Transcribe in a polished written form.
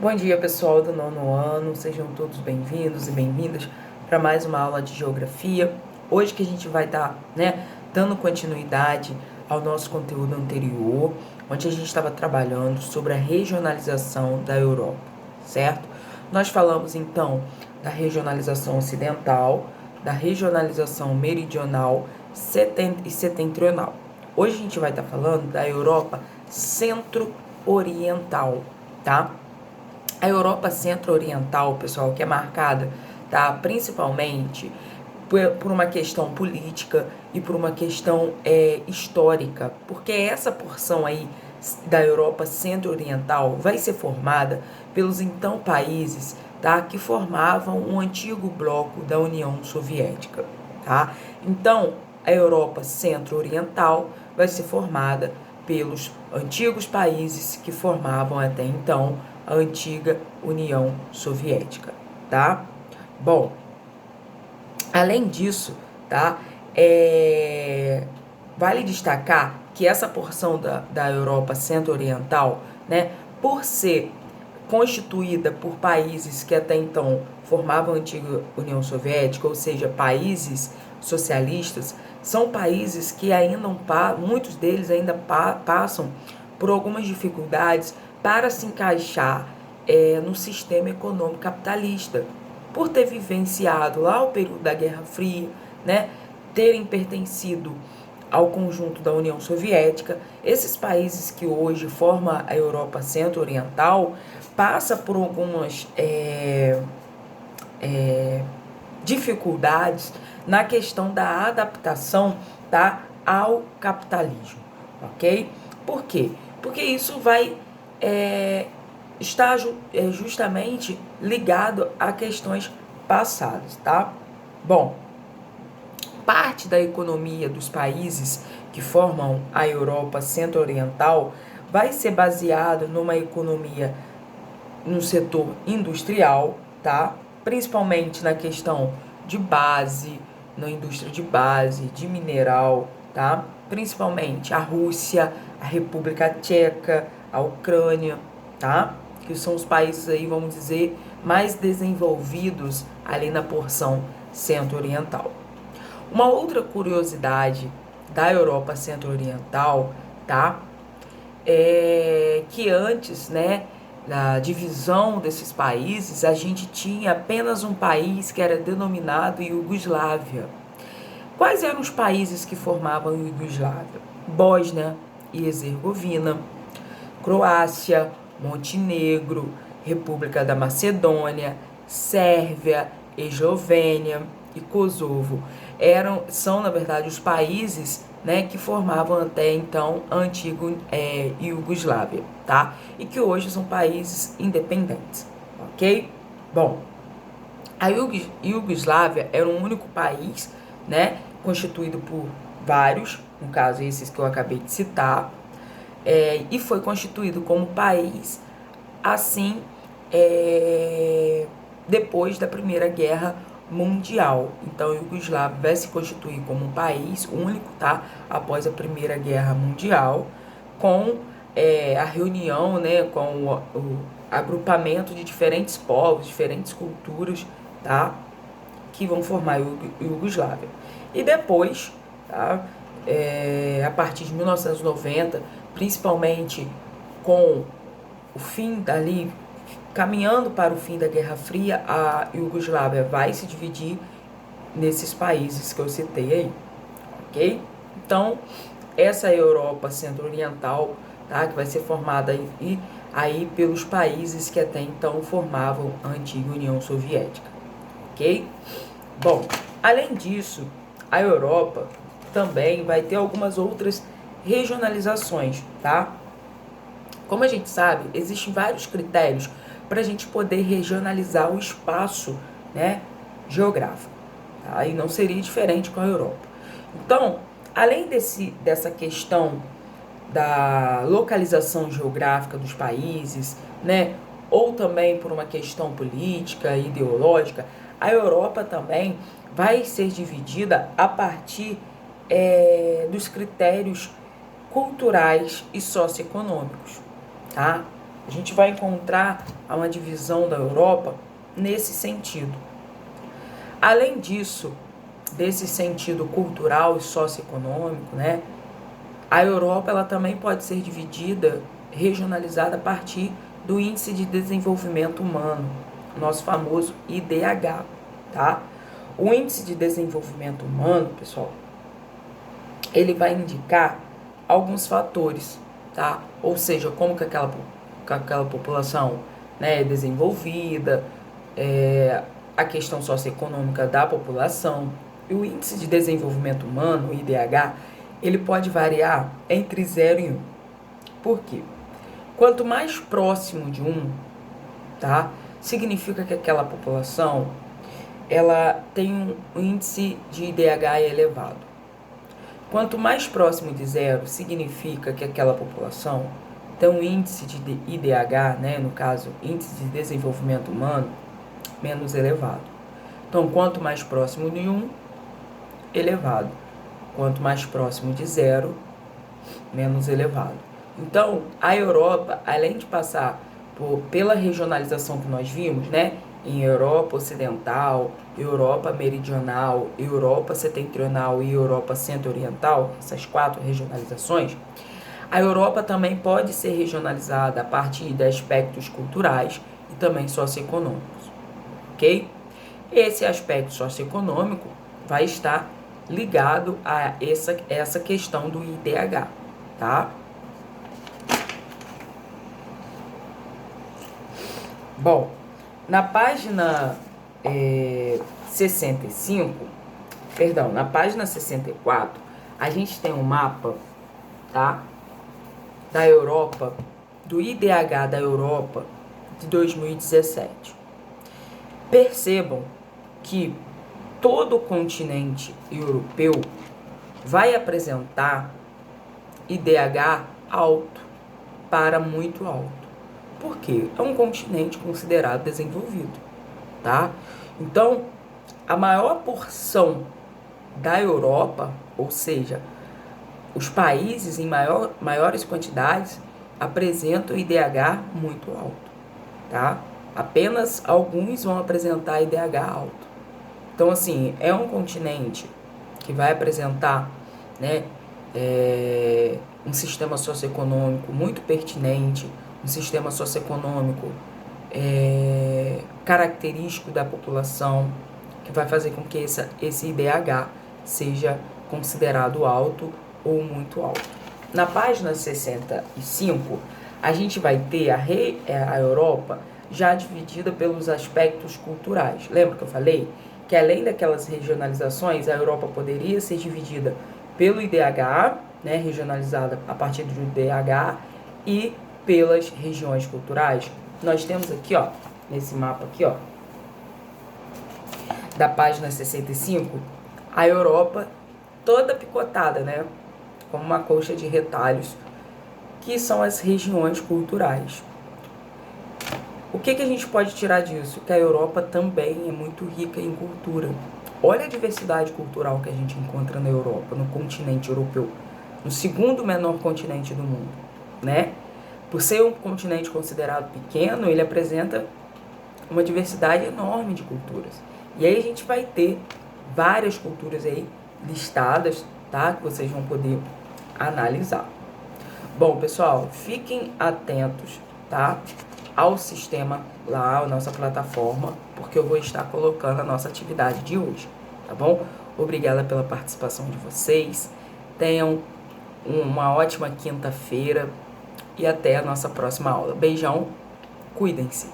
Bom dia, pessoal do nono ano, sejam todos bem-vindos e bem-vindas para mais uma aula de geografia. Hoje que a gente vai estar, dando continuidade ao nosso conteúdo anterior, onde a gente estava trabalhando sobre a regionalização da Europa, certo? Nós falamos então da regionalização ocidental, da regionalização meridional e setentrional. Hoje a gente vai estar falando da Europa centro-oriental, tá? A Europa centro-oriental, pessoal, que é marcada, tá, principalmente por uma questão política e por uma questão histórica, porque essa porção aí da Europa centro-oriental vai ser formada pelos então países, tá, que formavam um antigo bloco da União Soviética, tá? Então, a Europa centro-oriental vai ser formada pelos antigos países que formavam até então a antiga União Soviética, tá? Bom, além disso, tá? Vale destacar que essa porção da Europa centro-oriental, né, por ser constituída por países que até então formavam a antiga União Soviética, ou seja, países socialistas, são países que ainda muitos deles ainda passam por algumas dificuldades para se encaixar no sistema econômico capitalista, por ter vivenciado lá o período da Guerra Fria, né, terem pertencido ao conjunto da União Soviética. Esses países que hoje formam a Europa centro-oriental passam por algumas dificuldades na questão da adaptação, tá, ao capitalismo, ok? Por quê? Porque isso vai estar justamente ligado a questões passadas, tá? Bom, parte da economia dos países que formam a Europa centro-oriental vai ser baseado numa economia no setor industrial, tá? Principalmente na questão de base, na indústria de base, de mineral, tá? Principalmente a Rússia, a República Tcheca, a Ucrânia, tá? Que são os países aí, vamos dizer, mais desenvolvidos ali na porção centro-oriental. Uma outra curiosidade da Europa centro-oriental, tá? É que antes, né, da divisão desses países, a gente tinha apenas um país que era denominado Iugoslávia. Quais eram os países que formavam a Iugoslávia? Bósnia e Herzegovina, Croácia, Montenegro, República da Macedônia, Sérvia, Eslovênia e Kosovo. São, na verdade, os países, né, que formavam até então a antiga Iugoslávia, tá? E que hoje são países independentes, ok? Bom, a Iugoslávia era um único país, né, constituído por vários, no caso esses que eu acabei de citar, e foi constituído como país, assim, depois da Primeira Guerra Mundial. Então, a Iugoslávia vai se constituir como um país único, tá? Após a Primeira Guerra Mundial, com a reunião, né, com o agrupamento de diferentes povos, diferentes culturas, tá? Que vão formar a Iugoslávia. E depois, tá? A partir de 1990, principalmente com o fim dali, caminhando para o fim da Guerra Fria, a Iugoslávia vai se dividir nesses países que eu citei aí, ok? Então, essa é a Europa centro-oriental, tá? Que vai ser formada aí pelos países que até então formavam a antiga União Soviética, ok? Bom, além disso, a Europa também vai ter algumas outras regionalizações, tá? Como a gente sabe, existem vários critérios para a gente poder regionalizar o espaço, né, geográfico, tá? E não seria diferente com a Europa. Então, além dessa questão da localização geográfica dos países, né, ou também por uma questão política e ideológica, a Europa também vai ser dividida a partir dos critérios culturais e socioeconômicos, tá? A gente vai encontrar uma divisão da Europa nesse sentido. Além disso, desse sentido cultural e socioeconômico, né? A Europa ela também pode ser dividida, regionalizada a partir do Índice de Desenvolvimento Humano, nosso famoso IDH, tá? O Índice de Desenvolvimento Humano, pessoal, ele vai indicar alguns fatores, tá? Ou seja, como que aquela população, né, é desenvolvida, a questão socioeconômica da população. E o Índice de Desenvolvimento Humano, o IDH, ele pode variar entre 0 e 1. Por quê? Quanto mais próximo de 1, tá? Significa que aquela população, ela tem um índice de IDH elevado. Quanto mais próximo de 0, significa que aquela população tem um índice de IDH, né, no caso, índice de desenvolvimento humano, menos elevado. Então, quanto mais próximo de 1, elevado. Quanto mais próximo de 0, menos elevado. Então, a Europa, além de passar pela regionalização que nós vimos, né, em Europa Ocidental, Europa Meridional, Europa Setentrional e Europa Centro-Oriental, essas 4 regionalizações, a Europa também pode ser regionalizada a partir de aspectos culturais e também socioeconômicos, ok? Esse aspecto socioeconômico vai estar ligado a essa questão do IDH, tá? Bom, na página 64, a gente tem um mapa, tá? Da Europa, do IDH da Europa de 2017. Percebam que todo o continente europeu vai apresentar IDH alto para muito alto. Por quê? É um continente considerado desenvolvido, tá? Então, a maior porção da Europa, ou seja, os países em maiores quantidades, apresentam IDH muito alto, tá? Apenas alguns vão apresentar IDH alto. Então, assim, é um continente que vai apresentar, né, um sistema socioeconômico muito pertinente, um sistema socioeconômico característico da população, que vai fazer com que esse IDH seja considerado alto ou muito alto. Na página 65, a gente vai ter a Europa já dividida pelos aspectos culturais. Lembra que eu falei que além daquelas regionalizações, a Europa poderia ser dividida pelo IDH, né, regionalizada a partir do IDH, e pelas regiões culturais? Nós temos aqui, ó, nesse mapa aqui, ó, da página 65, a Europa toda picotada, né, como uma colcha de retalhos, que são as regiões culturais. O que a gente pode tirar disso? Que a Europa também é muito rica em cultura. Olha a diversidade cultural que a gente encontra na Europa, no continente europeu, no segundo menor continente do mundo, né? Por ser um continente considerado pequeno, ele apresenta uma diversidade enorme de culturas. E aí a gente vai ter várias culturas aí listadas, tá? Que vocês vão poder analisar. Bom, pessoal, fiquem atentos, tá? Ao sistema lá, a nossa plataforma, porque eu vou estar colocando a nossa atividade de hoje, tá bom? Obrigada pela participação de vocês. Tenham uma ótima quinta-feira e até a nossa próxima aula. Beijão, cuidem-se.